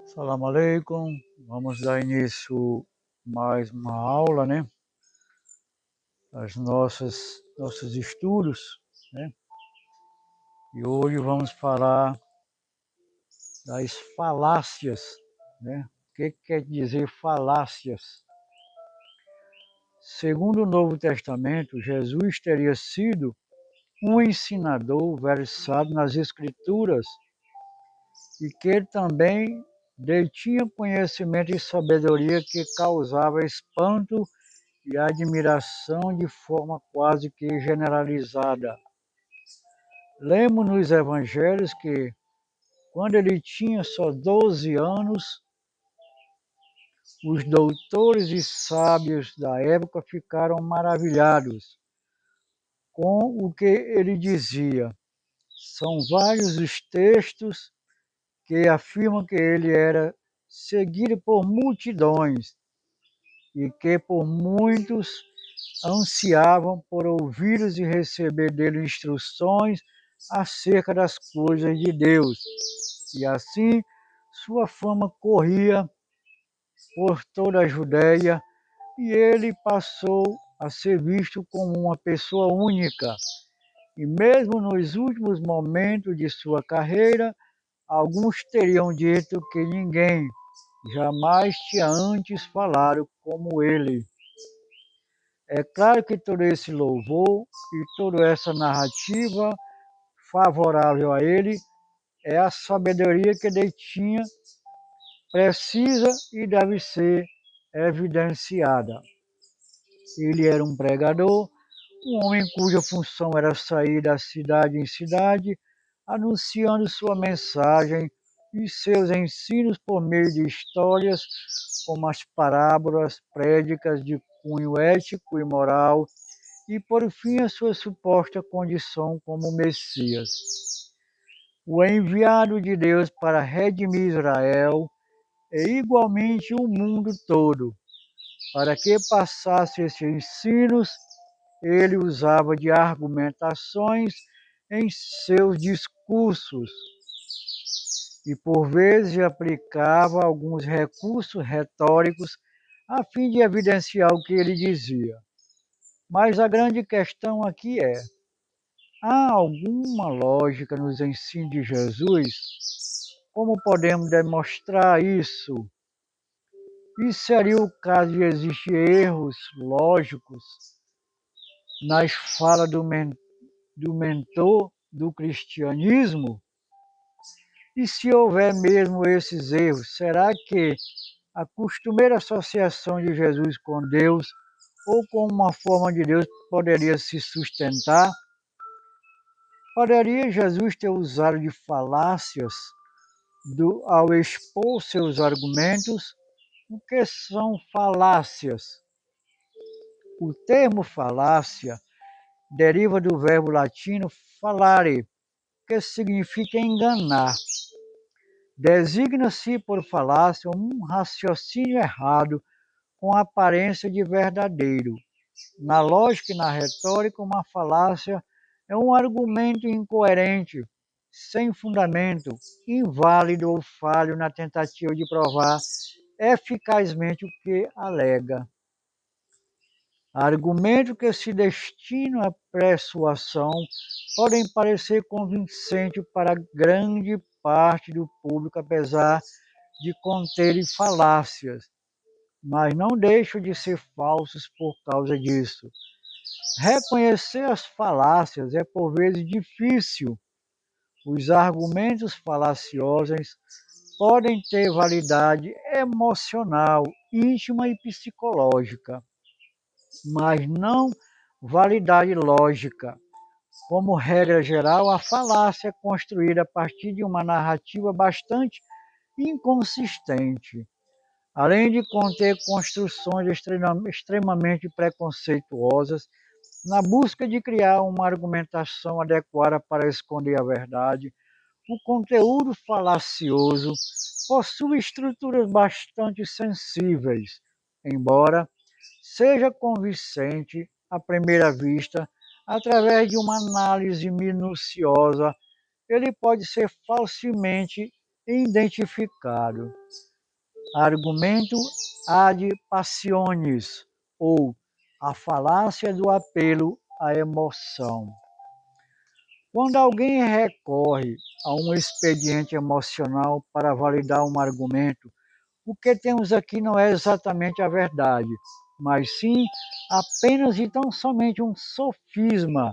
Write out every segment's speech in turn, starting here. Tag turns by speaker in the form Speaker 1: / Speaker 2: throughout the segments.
Speaker 1: Salam aleikum. Vamos dar início a mais uma aula, né? Aos nossos estudos, né? E hoje vamos falar das falácias, né? O que quer dizer falácias? Segundo o Novo Testamento, Jesus teria sido um ensinador versado nas Escrituras e que ele também detinha conhecimento e sabedoria que causava espanto e admiração de forma quase que generalizada. Lemos nos evangelhos que, quando ele tinha só 12 anos, os doutores e sábios da época ficaram maravilhados com o que ele dizia. São vários os textos que afirmam que ele era seguido por multidões e que por muitos ansiavam por ouvi-los e receber dele instruções acerca das coisas de Deus. E assim sua fama corria por toda a Judéia e ele passou a ser visto como uma pessoa única. E mesmo nos últimos momentos de sua carreira, alguns teriam dito que ninguém jamais tinha antes falado como ele. É claro que todo esse louvor e toda essa narrativa favorável a ele é a sabedoria que ele tinha, precisa e deve ser evidenciada. Ele era um pregador, um homem cuja função era sair da cidade em cidade, anunciando sua mensagem e seus ensinos por meio de histórias como as parábolas, prédicas de cunho ético e moral, e por fim a sua suposta condição como Messias. O enviado de Deus para redimir Israel e igualmente o mundo todo. Para que passasse esses ensinos, ele usava de argumentações em seus discursos e por vezes aplicava alguns recursos retóricos a fim de evidenciar o que ele dizia. Mas a grande questão aqui é: há alguma lógica nos ensinos de Jesus? Como podemos demonstrar isso? E seria o caso de existir erros lógicos nas falas do mentor do cristianismo? E se houver mesmo esses erros, será que a costumeira associação de Jesus com Deus ou com uma forma de Deus poderia se sustentar? Poderia Jesus ter usado de falácias ao expor seus argumentos? O que são falácias? O termo falácia deriva do verbo latino falare, que significa enganar. Designa-se por falácia um raciocínio errado com aparência de verdadeiro. Na lógica e na retórica, uma falácia é um argumento incoerente, sem fundamento, inválido ou falho na tentativa de provar eficazmente o que alega. Argumentos que se destinam à persuasão podem parecer convincentes para grande parte do público, apesar de conterem falácias, mas não deixam de ser falsos por causa disso. Reconhecer as falácias é por vezes difícil. Os argumentos falaciosos podem ter validade emocional, íntima e psicológica, mas não validade lógica. Como regra geral, a falácia é construída a partir de uma narrativa bastante inconsistente, além de conter construções extremamente preconceituosas, na busca de criar uma argumentação adequada para esconder a verdade. O conteúdo falacioso possui estruturas bastante sensíveis, embora seja convincente à primeira vista, através de uma análise minuciosa, ele pode ser facilmente identificado. Argumento ad passionis, ou a falácia do apelo à emoção. Quando alguém recorre a um expediente emocional para validar um argumento, o que temos aqui não é exatamente a verdade, mas sim apenas e tão somente um sofisma,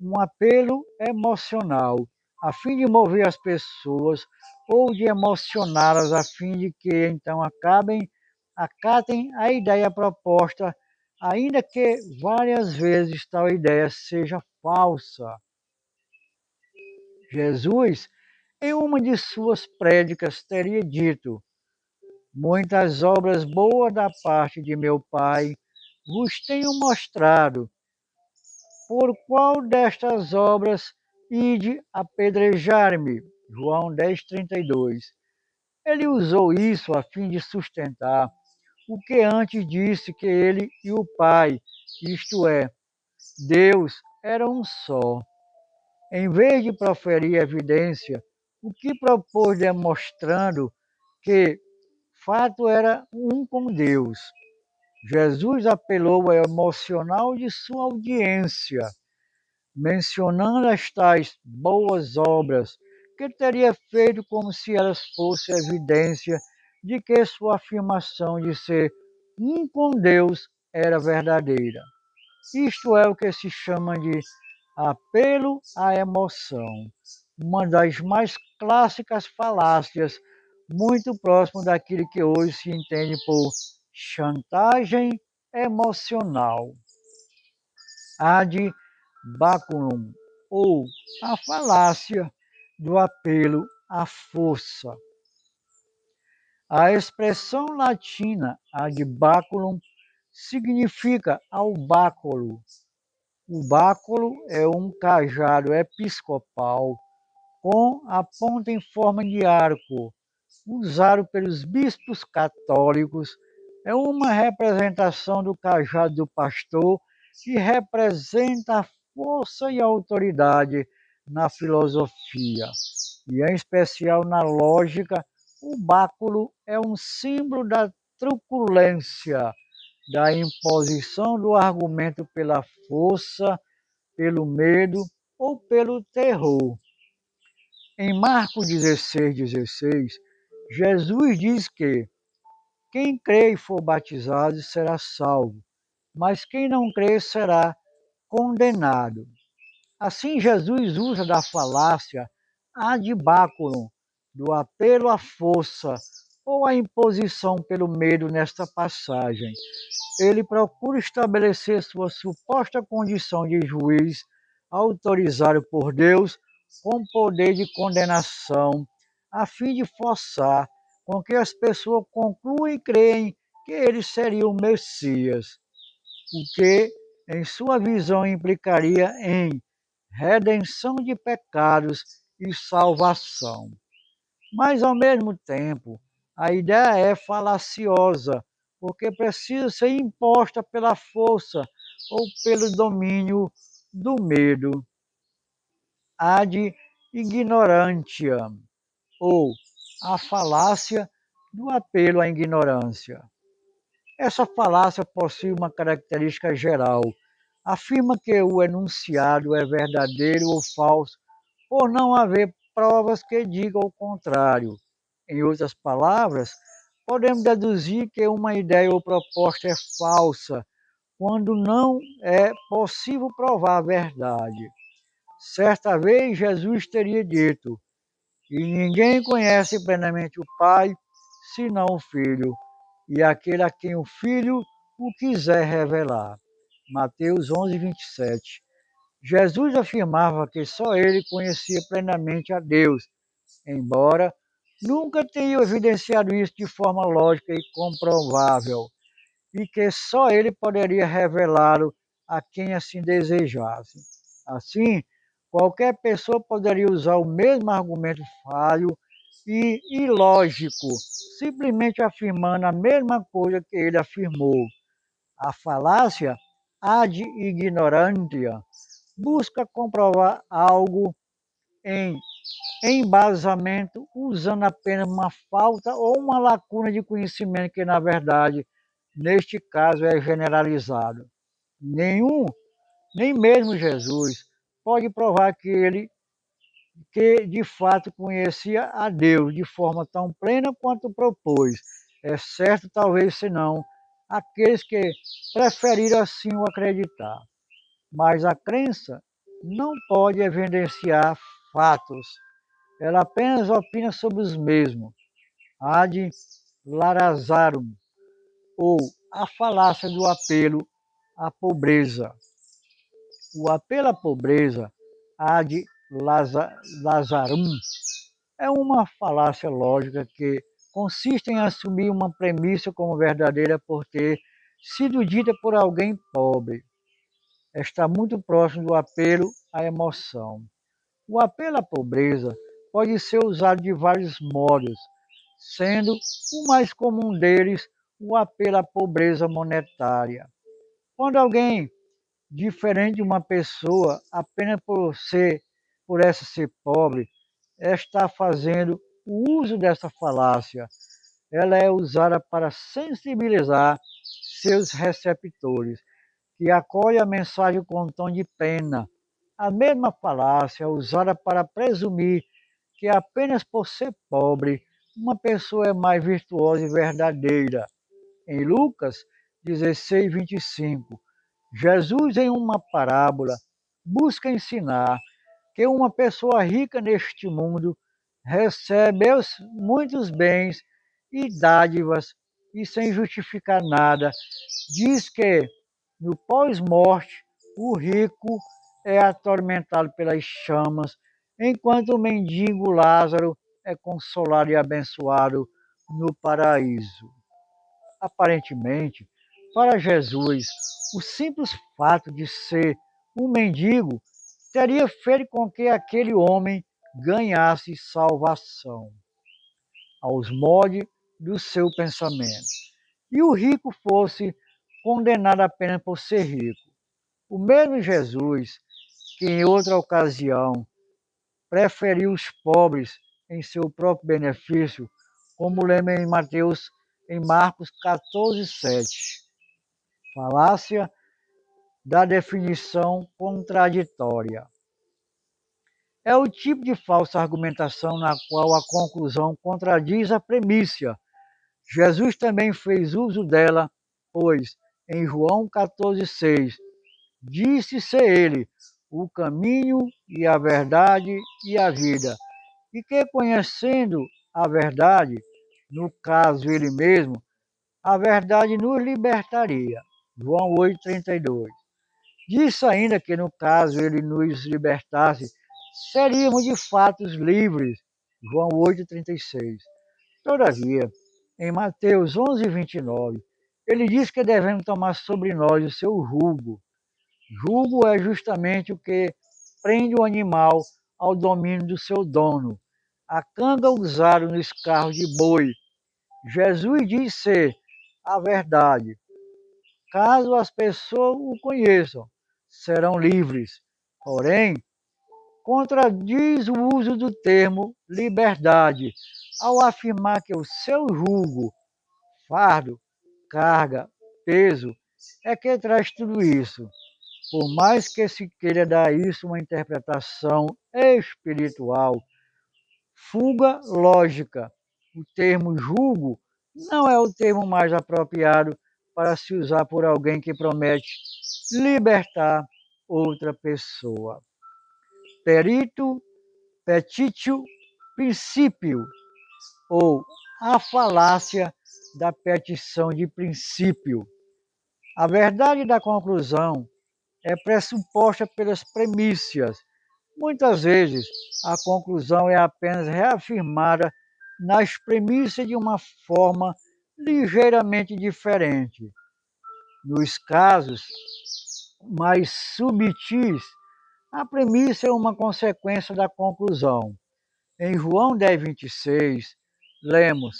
Speaker 1: um apelo emocional, a fim de mover as pessoas ou de emocioná-las, a fim de que então acatem a ideia proposta, ainda que várias vezes tal ideia seja falsa. Jesus, em uma de suas prédicas, teria dito: muitas obras boas da parte de meu Pai vos tenho mostrado. Por qual destas obras ide apedrejar-me? João 10:32. Ele usou isso a fim de sustentar o que antes disse que ele e o Pai, isto é, Deus, eram um só. Em vez de proferir evidência, o que propôs demonstrando que fato era um com Deus. Jesus apelou ao emocional de sua audiência, mencionando as tais boas obras que teria feito como se elas fossem evidência de que sua afirmação de ser um com Deus era verdadeira. Isto é o que se chama de apelo à emoção, uma das mais clássicas falácias, muito próximo daquilo que hoje se entende por chantagem emocional, ad baculum, ou a falácia do apelo à força. A expressão latina ad baculum significa ao báculo. O báculo é um cajado episcopal com a ponta em forma de arco, usado pelos bispos católicos. É uma representação do cajado do pastor e representa a força e a autoridade na filosofia, e em especial na lógica. O báculo é um símbolo da truculência, da imposição do argumento pela força, pelo medo ou pelo terror. Em Marcos 16:16, Jesus diz que quem crê e for batizado será salvo, mas quem não crê será condenado. Assim, Jesus usa da falácia ad baculum, do apelo à força ou à imposição pelo medo nesta passagem. Ele procura estabelecer sua suposta condição de juiz autorizado por Deus com poder de condenação, a fim de forçar com que as pessoas concluam e creem que ele seria o Messias, o que, em sua visão, implicaria em redenção de pecados e salvação. Mas, ao mesmo tempo, a ideia é falaciosa, porque precisa ser imposta pela força ou pelo domínio do medo. Ad ignorantia, ou a falácia do apelo à ignorância. Essa falácia possui uma característica geral. Afirma que o enunciado é verdadeiro ou falso por não haver provas que digam o contrário. Em outras palavras, podemos deduzir que uma ideia ou proposta é falsa quando não é possível provar a verdade. Certa vez, Jesus teria dito: e ninguém conhece plenamente o Pai, senão o Filho, e aquele a quem o Filho o quiser revelar. Mateus 11:27. Jesus afirmava que só ele conhecia plenamente a Deus, embora nunca tenha evidenciado isso de forma lógica e comprovável, e que só ele poderia revelá-lo a quem assim desejasse. Assim, qualquer pessoa poderia usar o mesmo argumento falho e ilógico, simplesmente afirmando a mesma coisa que ele afirmou. A falácia ad ignorantia busca comprovar algo em embasamento usando apenas uma falta ou uma lacuna de conhecimento que, na verdade, neste caso é generalizado. Nem mesmo Jesus pode provar que de fato conhecia a Deus de forma tão plena quanto propôs, exceto talvez senão aqueles que preferiram assim o acreditar. Mas a crença não pode evidenciar fatos, ela apenas opina sobre os mesmos. Ad larazarum, ou a falácia do apelo à pobreza. O apelo à pobreza, ad lazarum, é uma falácia lógica que consiste em assumir uma premissa como verdadeira por ter sido dita por alguém pobre. Está muito próximo do apelo à emoção. O apelo à pobreza pode ser usado de vários modos, sendo o mais comum deles o apelo à pobreza monetária. Quando alguém diferente de uma pessoa apenas por essa ser pobre, está fazendo o uso dessa falácia. Ela é usada para sensibilizar seus receptores, que acolhem a mensagem com um tom de pena. A mesma falácia é usada para presumir que apenas por ser pobre, uma pessoa é mais virtuosa e verdadeira. Em Lucas 16, 25, Jesus, em uma parábola, busca ensinar que uma pessoa rica neste mundo recebe muitos bens e dádivas e, sem justificar nada, diz que no pós-morte o rico é atormentado pelas chamas, enquanto o mendigo Lázaro é consolado e abençoado no paraíso. Aparentemente, para Jesus, o simples fato de ser um mendigo teria feito com que aquele homem ganhasse salvação, aos moldes do seu pensamento, e o rico fosse condenado apenas por ser rico. O mesmo Jesus, que em outra ocasião preferiu os pobres em seu próprio benefício, como lemos em Marcos 14, 7. Falácia da definição contraditória. É o tipo de falsa argumentação na qual a conclusão contradiz a premissa. Jesus também fez uso dela, pois, em João 14,6, disse ser ele o caminho e a verdade e a vida, e que conhecendo a verdade, no caso ele mesmo, a verdade nos libertaria. João 8,32. Disse ainda que no caso ele nos libertasse, seríamos de fato livres. João 8,36. Todavia, em Mateus 11:29, ele diz que devemos tomar sobre nós o seu jugo. Jugo é justamente o que prende o animal ao domínio do seu dono. A canga usada nos carros de boi. Jesus diz ser a verdade. Caso as pessoas o conheçam, serão livres. Porém, contradiz o uso do termo liberdade ao afirmar que o seu jugo, fardo, carga, peso é que traz tudo isso. Por mais que se queira dar isso uma interpretação espiritual, fuga lógica, o termo jugo não é o termo mais apropriado para se usar por alguém que promete libertar outra pessoa. Perito, petitio, princípio, ou a falácia da petição de princípio. A verdade da conclusão é pressuposta pelas premissas. Muitas vezes, a conclusão é apenas reafirmada nas premissas de uma forma ligeiramente diferente. Nos casos mais subtis, a premissa é uma consequência da conclusão. Em João 10:26, lemos: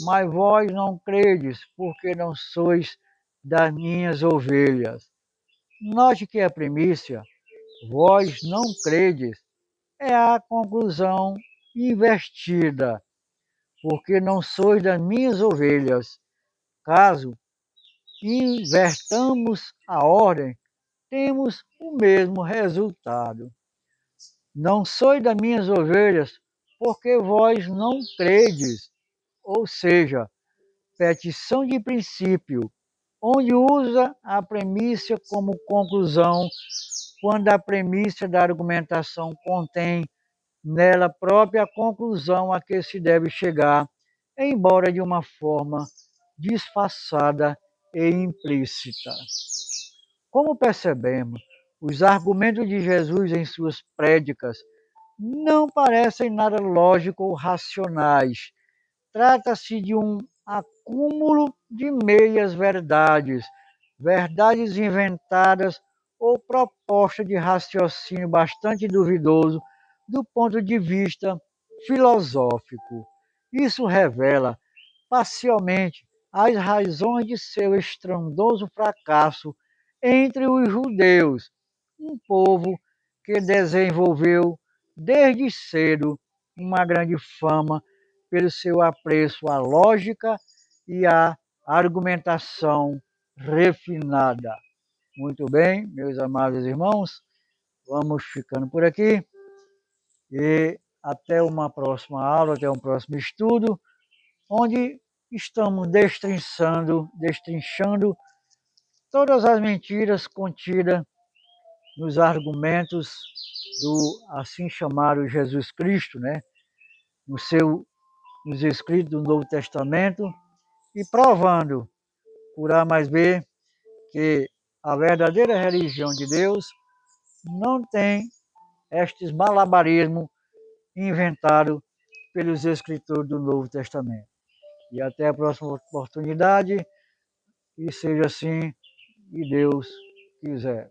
Speaker 1: Mas vós não credes, porque não sois das minhas ovelhas. Note que a premissa, vós não credes, é a conclusão invertida, porque não sois das minhas ovelhas. Caso invertamos a ordem, temos o mesmo resultado. Não sois das minhas ovelhas, porque vós não credes. Ou seja, petição de princípio, onde usa a premissa como conclusão, quando a premissa da argumentação contém nela própria a conclusão a que se deve chegar, embora de uma forma disfarçada e implícita. Como percebemos, os argumentos de Jesus em suas prédicas não parecem nada lógicos ou racionais. Trata-se de um acúmulo de meias-verdades, verdades inventadas ou proposta de raciocínio bastante duvidoso do ponto de vista filosófico. Isso revela parcialmente as razões de seu estrondoso fracasso entre os judeus, um povo que desenvolveu desde cedo uma grande fama pelo seu apreço à lógica e à argumentação refinada. Muito bem, meus amados irmãos, vamos ficando por aqui e até uma próxima aula, até um próximo estudo, onde estamos destrinchando todas as mentiras contidas nos argumentos do assim chamado Jesus Cristo, né? Nos escritos do Novo Testamento, e provando por A mais B que a verdadeira religião de Deus não tem estes malabarismos inventados pelos escritores do Novo Testamento. E até a próxima oportunidade, e seja assim, e Deus quiser.